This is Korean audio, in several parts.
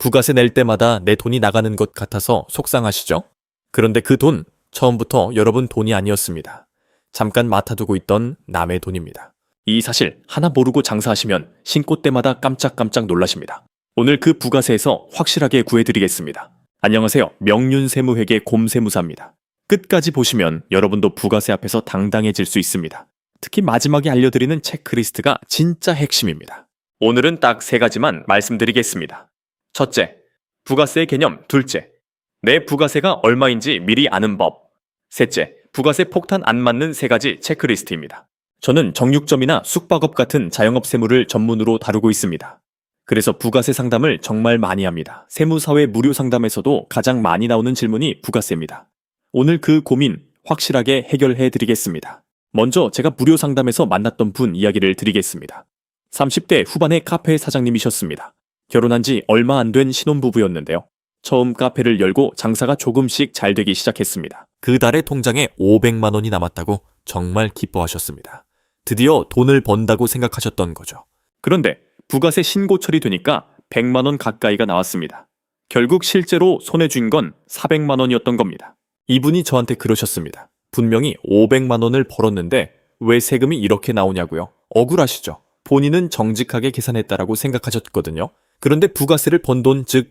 부가세 낼 때마다 내 돈이 나가는 것 같아서 속상하시죠? 그런데 그 돈, 처음부터 여러분 돈이 아니었습니다. 잠깐 맡아두고 있던 남의 돈입니다. 이 사실 하나 모르고 장사하시면 신고 때마다 깜짝깜짝 놀라십니다. 오늘 그 부가세에서 확실하게 구해드리겠습니다. 안녕하세요. 명륜세무회계 곰세무사입니다. 끝까지 보시면 여러분도 부가세 앞에서 당당해질 수 있습니다. 특히 마지막에 알려드리는 체크리스트가 진짜 핵심입니다. 오늘은 딱 3가지만 말씀드리겠습니다. 첫째, 부가세 개념. 둘째, 내 부가세가 얼마인지 미리 아는 법. 셋째, 부가세 폭탄 안 맞는 3가지 체크리스트입니다. 저는 정육점이나 숙박업 같은 자영업 세무를 전문으로 다루고 있습니다. 그래서 부가세 상담을 정말 많이 합니다. 세무사회 무료 상담에서도 가장 많이 나오는 질문이 부가세입니다. 오늘 그 고민 확실하게 해결해 드리겠습니다. 먼저 제가 무료 상담에서 만났던 분 이야기를 드리겠습니다. 30대 후반의 카페 사장님이셨습니다. 결혼한 지 얼마 안 된 신혼부부였는데요. 처음 카페를 열고 장사가 조금씩 잘 되기 시작했습니다. 그 달에 통장에 500만 원이 남았다고 정말 기뻐하셨습니다. 드디어 돈을 번다고 생각하셨던 거죠. 그런데 부가세 신고 처리되니까 100만 원 가까이가 나왔습니다. 결국 실제로 손에 쥔 건 400만 원이었던 겁니다. 이분이 저한테 그러셨습니다. 분명히 500만 원을 벌었는데 왜 세금이 이렇게 나오냐고요. 억울하시죠? 본인은 정직하게 계산했다라고 생각하셨거든요. 그런데 부가세를 번 돈, 즉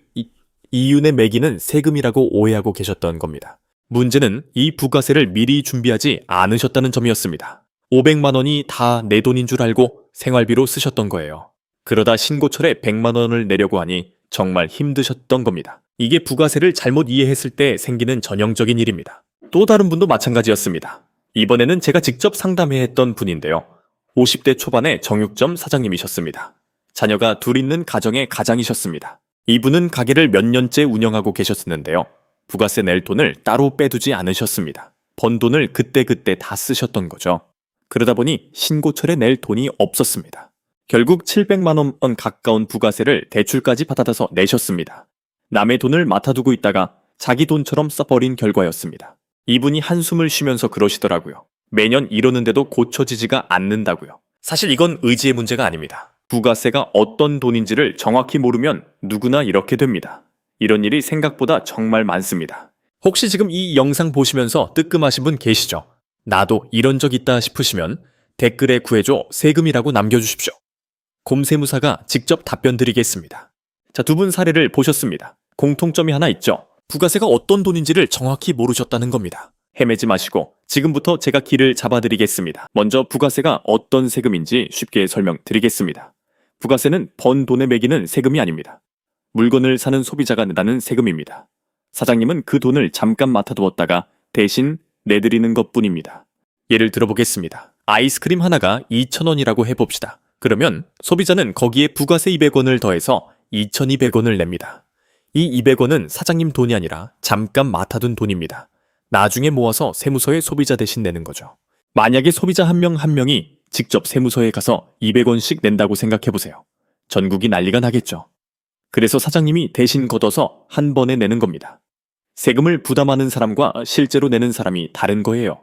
이윤의 매기는 세금이라고 오해하고 계셨던 겁니다. 문제는 이 부가세를 미리 준비하지 않으셨다는 점이었습니다. 500만 원이 다 내 돈인 줄 알고 생활비로 쓰셨던 거예요. 그러다 신고철에 100만 원을 내려고 하니 정말 힘드셨던 겁니다. 이게 부가세를 잘못 이해했을 때 생기는 전형적인 일입니다. 또 다른 분도 마찬가지였습니다. 이번에는 제가 직접 상담해 했던 분인데요. 50대 초반의 정육점 사장님이셨습니다. 자녀가 둘 있는 가정의 가장이셨습니다. 이분은 가게를 몇 년째 운영하고 계셨는데요. 부가세 낼 돈을 따로 빼두지 않으셨습니다. 번 돈을 그때그때 다 쓰셨던 거죠. 그러다 보니 신고철에 낼 돈이 없었습니다. 결국 700만 원 가까운 부가세를 대출까지 받아서 내셨습니다. 남의 돈을 맡아두고 있다가 자기 돈처럼 써버린 결과였습니다. 이분이 한숨을 쉬면서 그러시더라고요. 매년 이러는데도 고쳐지지가 않는다고요. 사실 이건 의지의 문제가 아닙니다. 부가세가 어떤 돈인지를 정확히 모르면 누구나 이렇게 됩니다. 이런 일이 생각보다 정말 많습니다. 혹시 지금 이 영상 보시면서 뜨끔하신 분 계시죠? 나도 이런 적 있다 싶으시면 댓글에 구해줘 세금이라고 남겨주십시오. 곰세무사가 직접 답변 드리겠습니다. 자, 두 분 사례를 보셨습니다. 공통점이 하나 있죠. 부가세가 어떤 돈인지를 정확히 모르셨다는 겁니다. 헤매지 마시고 지금부터 제가 길을 잡아드리겠습니다. 먼저 부가세가 어떤 세금인지 쉽게 설명드리겠습니다. 부가세는 번 돈에 매기는 세금이 아닙니다. 물건을 사는 소비자가 내는 세금입니다. 사장님은 그 돈을 잠깐 맡아두었다가 대신 내드리는 것뿐입니다. 예를 들어보겠습니다. 아이스크림 하나가 2,000원이라고 해봅시다. 그러면 소비자는 거기에 부가세 200원을 더해서 2,200원을 냅니다. 이 200원은 사장님 돈이 아니라 잠깐 맡아둔 돈입니다. 나중에 모아서 세무서에 소비자 대신 내는 거죠. 만약에 소비자 한 명 한 명이 직접 세무서에 가서 200원씩 낸다고 생각해보세요. 전국이 난리가 나겠죠. 그래서 사장님이 대신 걷어서 한 번에 내는 겁니다. 세금을 부담하는 사람과 실제로 내는 사람이 다른 거예요.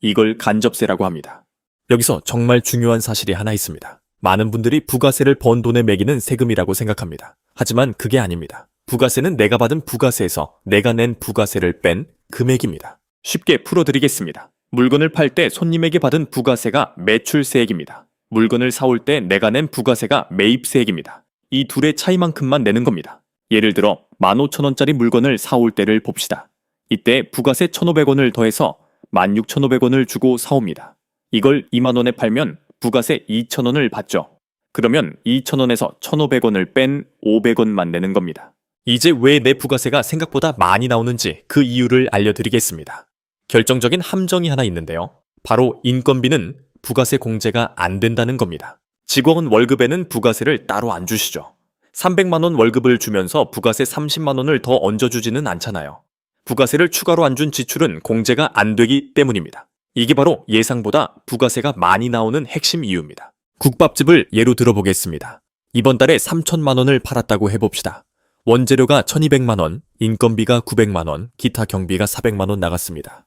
이걸 간접세라고 합니다. 여기서 정말 중요한 사실이 하나 있습니다. 많은 분들이 부가세를 번 돈에 매기는 세금이라고 생각합니다. 하지만 그게 아닙니다. 부가세는 내가 받은 부가세에서 내가 낸 부가세를 뺀 금액입니다. 쉽게 풀어드리겠습니다. 물건을 팔 때 손님에게 받은 부가세가 매출세액입니다. 물건을 사올 때 내가 낸 부가세가 매입세액입니다. 이 둘의 차이만큼만 내는 겁니다. 예를 들어 15,000원짜리 물건을 사올 때를 봅시다. 이때 부가세 1,500원을 더해서 16,500원을 주고 사옵니다. 이걸 20,000원에 팔면 부가세 2,000원을 받죠. 그러면 2,000원에서 1,500원을 뺀 500원만 내는 겁니다. 이제 왜 내 부가세가 생각보다 많이 나오는지 그 이유를 알려드리겠습니다. 결정적인 함정이 하나 있는데요. 바로 인건비는 부가세 공제가 안 된다는 겁니다. 직원 월급에는 부가세를 따로 안 주시죠. 300만 원 월급을 주면서 부가세 30만 원을 더 얹어주지는 않잖아요. 부가세를 추가로 안 준 지출은 공제가 안 되기 때문입니다. 이게 바로 예상보다 부가세가 많이 나오는 핵심 이유입니다. 국밥집을 예로 들어보겠습니다. 이번 달에 3천만 원을 팔았다고 해봅시다. 원재료가 1,200만 원, 인건비가 900만 원, 기타 경비가 400만 원 나갔습니다.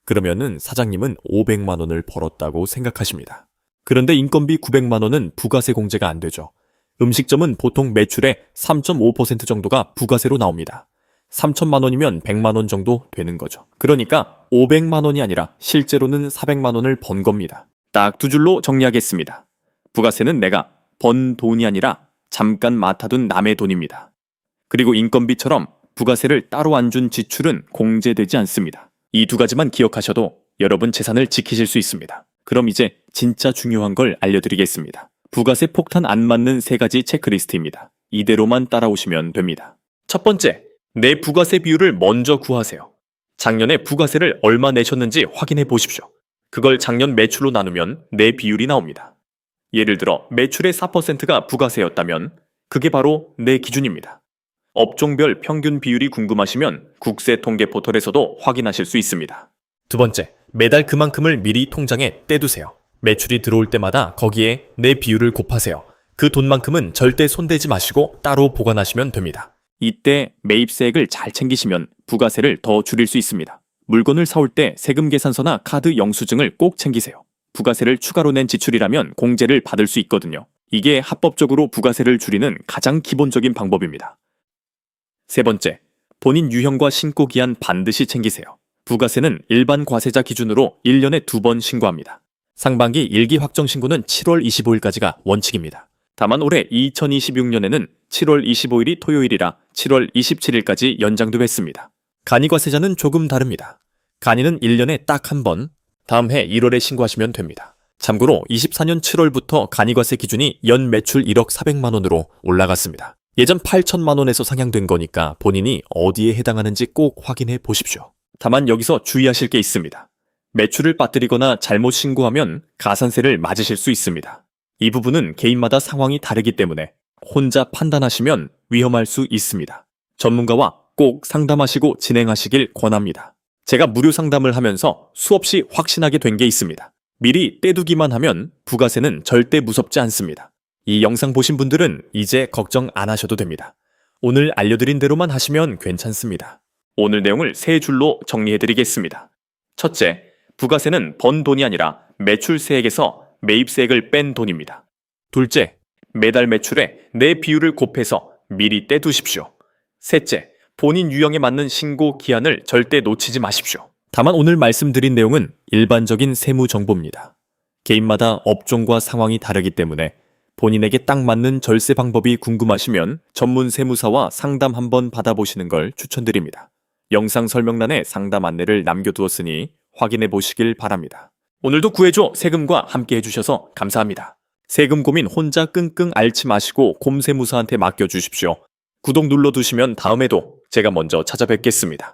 그러면은 사장님은 500만 원을 벌었다고 생각하십니다. 그런데 인건비 900만 원은 부가세 공제가 안 되죠. 음식점은 보통 매출의 3.5% 정도가 부가세로 나옵니다. 3천만 원이면 100만 원 정도 되는 거죠. 그러니까 500만 원이 아니라 실제로는 400만 원을 번 겁니다. 딱 두 줄로 정리하겠습니다. 부가세는 내가 번 돈이 아니라 잠깐 맡아둔 남의 돈입니다. 그리고 인건비처럼 부가세를 따로 안 준 지출은 공제되지 않습니다. 이 두 가지만 기억하셔도 여러분 재산을 지키실 수 있습니다. 그럼 이제 진짜 중요한 걸 알려드리겠습니다. 부가세 폭탄 안 맞는 3가지 체크리스트입니다. 이대로만 따라오시면 됩니다. 첫 번째, 내 부가세 비율을 먼저 구하세요. 작년에 부가세를 얼마 내셨는지 확인해 보십시오. 그걸 작년 매출로 나누면 내 비율이 나옵니다. 예를 들어 매출의 4%가 부가세였다면 그게 바로 내 기준입니다. 업종별 평균 비율이 궁금하시면 국세 통계 포털에서도 확인하실 수 있습니다. 두 번째, 매달 그만큼을 미리 통장에 떼두세요. 매출이 들어올 때마다 거기에 내 비율을 곱하세요. 그 돈만큼은 절대 손대지 마시고 따로 보관하시면 됩니다. 이때 매입세액을 잘 챙기시면 부가세를 더 줄일 수 있습니다. 물건을 사올 때 세금 계산서나 카드 영수증을 꼭 챙기세요. 부가세를 추가로 낸 지출이라면 공제를 받을 수 있거든요. 이게 합법적으로 부가세를 줄이는 가장 기본적인 방법입니다. 세 번째, 본인 유형과 신고 기한 반드시 챙기세요. 부가세는 일반 과세자 기준으로 1년에 2번 신고합니다. 상반기 일기 확정 신고는 7월 25일까지가 원칙입니다. 다만 올해 2026년에는 7월 25일이 토요일이라 7월 27일까지 연장도 했습니다. 간이과세자는 조금 다릅니다. 간이는 1년에 딱 한 번, 다음 해 1월에 신고하시면 됩니다. 참고로 24년 7월부터 간이과세 기준이 연 매출 1억 400만 원으로 올라갔습니다. 예전 8천만 원에서 상향된 거니까 본인이 어디에 해당하는지 꼭 확인해 보십시오. 다만 여기서 주의하실 게 있습니다. 매출을 빠뜨리거나 잘못 신고하면 가산세를 맞으실 수 있습니다. 이 부분은 개인마다 상황이 다르기 때문에 혼자 판단하시면 위험할 수 있습니다. 전문가와 꼭 상담하시고 진행하시길 권합니다. 제가 무료 상담을 하면서 수없이 확신하게 된 게 있습니다. 미리 떼두기만 하면 부가세는 절대 무섭지 않습니다. 이 영상 보신 분들은 이제 걱정 안 하셔도 됩니다. 오늘 알려드린 대로만 하시면 괜찮습니다. 오늘 내용을 3줄로 정리해드리겠습니다. 첫째, 부가세는 번 돈이 아니라 매출세액에서 매입세액을 뺀 돈입니다. 둘째, 매달 매출에 내 비율을 곱해서 미리 떼두십시오. 셋째, 본인 유형에 맞는 신고 기한을 절대 놓치지 마십시오. 다만 오늘 말씀드린 내용은 일반적인 세무 정보입니다. 개인마다 업종과 상황이 다르기 때문에 본인에게 딱 맞는 절세 방법이 궁금하시면 전문 세무사와 상담 한번 받아보시는 걸 추천드립니다. 영상 설명란에 상담 안내를 남겨두었으니 확인해 보시길 바랍니다. 오늘도 구해줘 세금과 함께 해주셔서 감사합니다. 세금 고민 혼자 끙끙 앓지 마시고 곰세무사한테 맡겨주십시오. 구독 눌러두시면 다음에도 제가 먼저 찾아뵙겠습니다.